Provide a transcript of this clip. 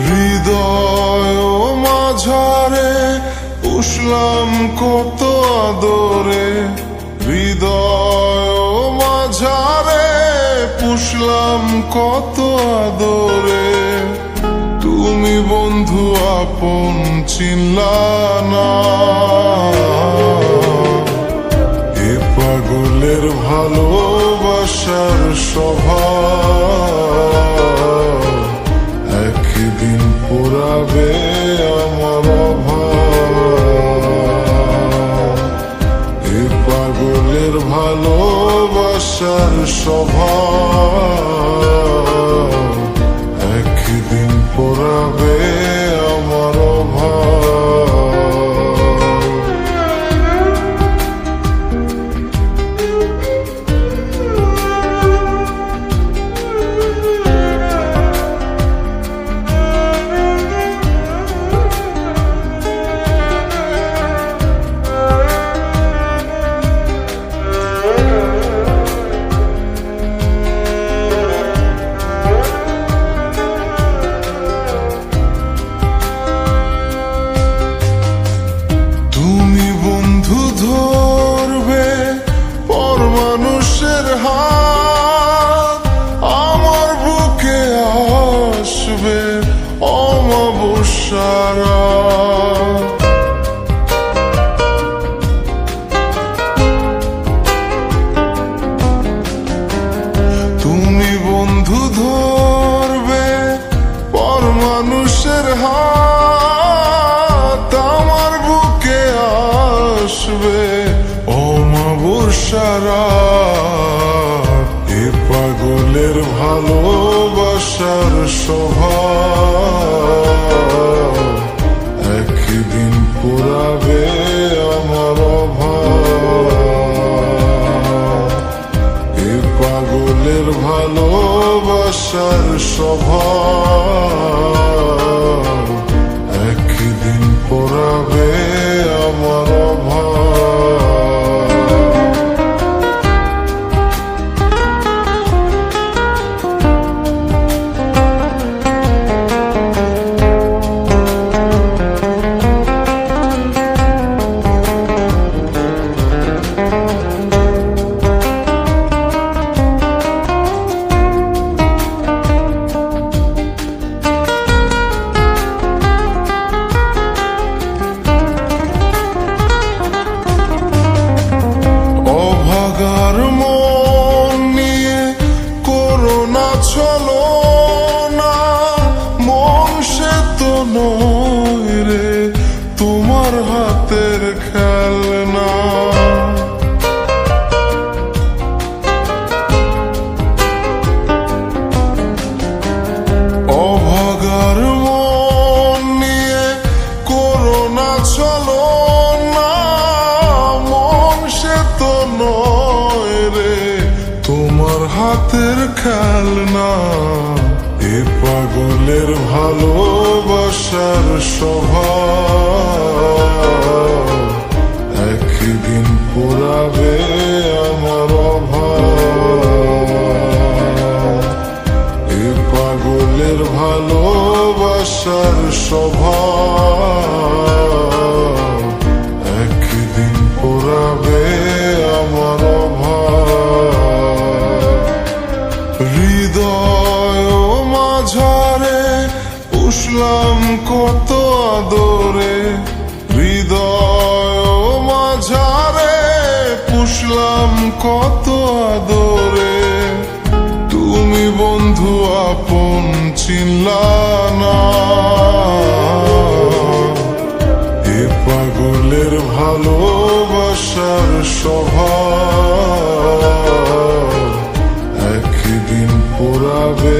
হৃদয় মাঝারে পুষলাম কত আদরে, হৃদয় মাঝারে পুষলাম কত আদরে। তুমি বন্ধু আপন চিনলা না, এ পাগলের ভালোবাসার স্বভাব একদিন পুরাবে আমার অভাব। এ পাগলের ভালোবাসার স্বভাব একদিন পুরাবে আমার অভাব। ধরবে পর মানুষের হাত, আমার বুকে আসবে অমাবস্যার রাত। তুমি বন্ধু ধরবে পর মানুষের হাত, আমার বুকে আসবে অমাবস্যার রাত। এ পাগলের ভালোবাসার স্বভাব একদিন পুরাবে আমার অভাব। এ পাগলের ভালোবাসার স্বভাব একদিন পুরাবে আমার অভাব। অভাগার মন নিয়ে করোনা চলো না, মন সে তো নয় রে তোমার হাতের খেলনা। অভাগার মন নিয়ে করোনা চলো না, মন সে তো নয় রে তোমার হাতের খেলনা। এ পাগলের ভালোবাসার স্বভাব একদিন পুরাবে আমার অভাব। এ পাগলের ভালোবাসার স্বভাব একদিন পুরাবে আমার অভাব। হৃদয় মাঝারে পুষলাম কত আদরে, হৃদয় মাঝারে পুষলাম কত আদরে। তুমি বন্ধু আপন চিনলা না, এ পাগলের ভালোবাসার স্বভাব একদিন পুরাবে